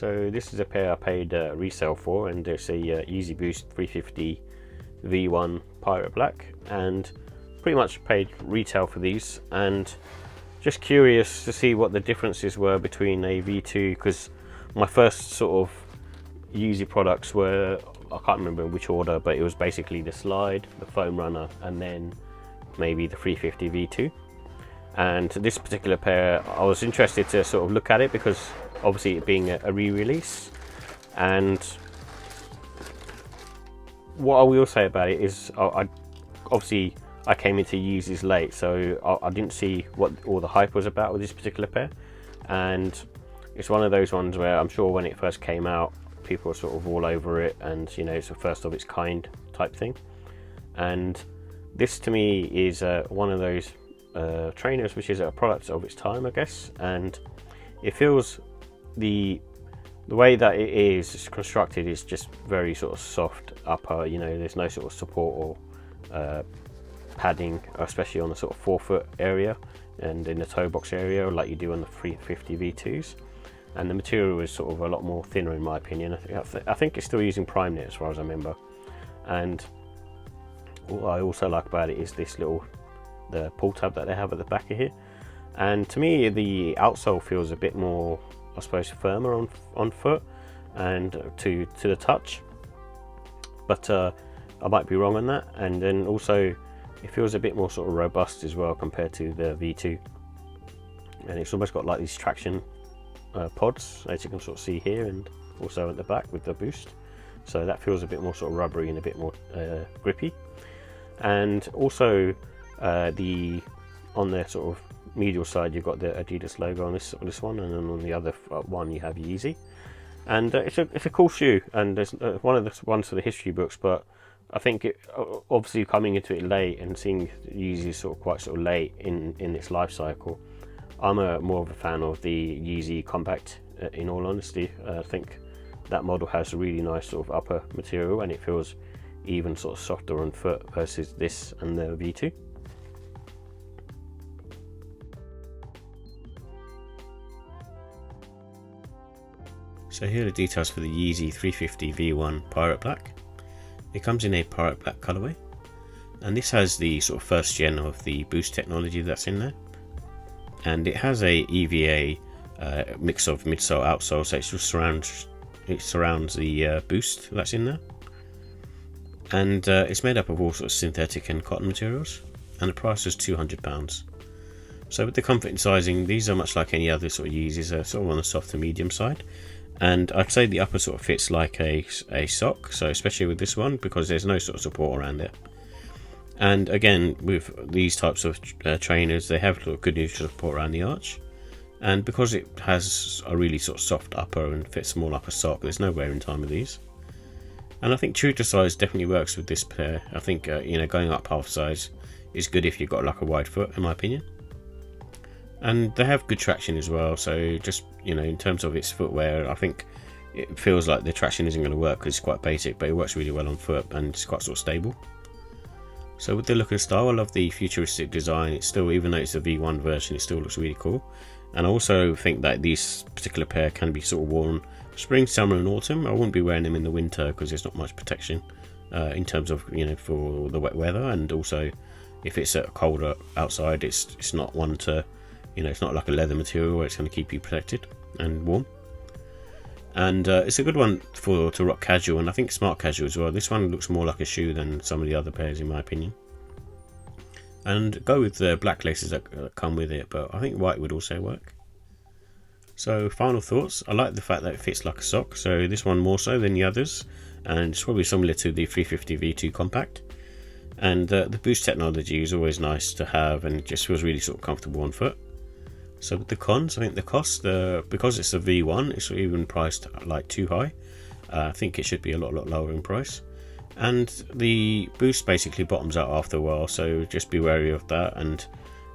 So this is a pair I paid resale for, and it's a Yeezy Boost 350v1 Pirate Black, and pretty much paid retail for these, and just curious to see what the differences were between a V2, because my first sort of Yeezy products were, I can't remember which order, but it was basically the Slide, the Foam Runner, and then maybe the 350 V2. And this particular pair, I was interested to sort of look at it because obviously it being a re-release, and what I will say about it is I came into Yeezys late, so I didn't see what all the hype was about with this particular pair, and it's one of those ones where I'm sure when it first came out people were sort of all over it, and you know, it's a first of its kind type thing. And this to me is one of those trainers which is a product of its time, I guess, and it feels the way that it is constructed is just very sort of soft upper, you know, there's no sort of support or padding, especially on the sort of forefoot area and in the toe box area like you do on the 350 V2s, and the material is sort of a lot more thinner in my opinion. I think it's still using Primeknit as far as I remember, and what I also like about it is this little the pull tab that they have at the back of here, and to me the outsole feels a bit more, I suppose, firmer on foot and to the touch, but I might be wrong on that. And then also it feels a bit more sort of robust as well compared to the V2, and it's almost got like these traction pods, as you can sort of see here, and also at the back with the Boost, so that feels a bit more sort of rubbery and a bit more grippy. And also on the sort of medial side you've got the Adidas logo on this one, and then on the other one you have Yeezy, and it's a cool shoe, and there's one of the ones for the history books, but I think obviously coming into it late and seeing Yeezy quite late in its life cycle, I'm more of a fan of the Yeezy Compact, in all honesty. I think that model has a really nice sort of upper material, and it feels even sort of softer on foot versus this and the V2. So here are the details for the Yeezy 350v1 Pirate Black. It comes in a Pirate Black colorway, and this has the sort of first gen of the Boost technology that's in there, and it has a EVA mix of midsole outsole, so it surrounds the Boost that's in there, and it's made up of all sorts of synthetic and cotton materials, and the price is £200. So with the comfort and sizing, these are much like any other sort of Yeezys, are sort of on the soft to medium side, and I'd say the upper sort of fits like a sock, so especially with this one because there's no sort of support around it. And again, with these types of trainers, they have good neutral support around the arch, and because it has a really sort of soft upper and fits more like a sock, there's no wear in time with these. And I think true to size definitely works with this pair. I think you know, going up half size is good if you've got like a wide foot, in my opinion. And they have good traction as well, so just, you know, in terms of its footwear, I think it feels like the traction isn't going to work because it's quite basic, but it works really well on foot and it's quite sort of stable. So with the look and style, I love the futuristic design. It's still, even though it's a V1 version, it still looks really cool. And I also think that these particular pair can be sort of worn spring, summer and autumn. I wouldn't be wearing them in the winter because there's not much protection in terms of, you know, for the wet weather, and also if it's colder outside, it's not one to, you know, it's not like a leather material where it's going to keep you protected and warm. And it's a good one to rock casual, and I think smart casual as well. This one looks more like a shoe than some of the other pairs in my opinion. And go with the black laces that come with it, but I think white would also work. So final thoughts, I like the fact that it fits like a sock, so this one more so than the others, and it's probably similar to the 350 V2 Compact. And the Boost technology is always nice to have, and it just feels really sort of comfortable on foot. So with the cons, I think the cost, because it's a V1, it's even priced like too high. I think it should be a lot lower in price. And the Boost basically bottoms out after a while, so just be wary of that. And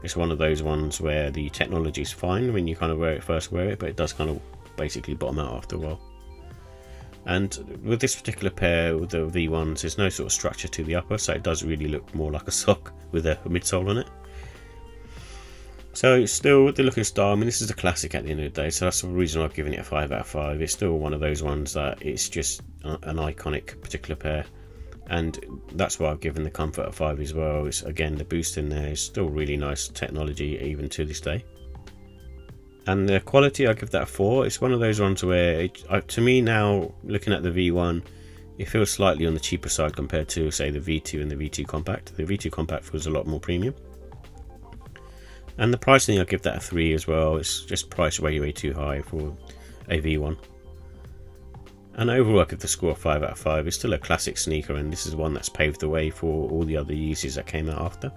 it's one of those ones where the technology is fine when you kind of first wear it, but it does kind of basically bottom out after a while. And with this particular pair, with the V1s, there's no sort of structure to the upper, so it does really look more like a sock with a midsole on it. So it's still the look and style. I mean, this is a classic at the end of the day, so that's the reason I've given it a 5 out of 5. It's still one of those ones that it's just an iconic particular pair, and that's why I've given the comfort a 5 as well. It's, again, the boost in there is still really nice technology even to this day. And the quality, I give that a 4. It's one of those ones where, to me now, looking at the V1, it feels slightly on the cheaper side compared to, say, the V2 and the V2 Compact. The V2 Compact feels a lot more premium. And the pricing, I'll give that a 3 as well. It's just priced way too high for a V1. And overall, I give the score a 5 out of 5. It's still a classic sneaker, and this is one that's paved the way for all the other Yeezys that came out after.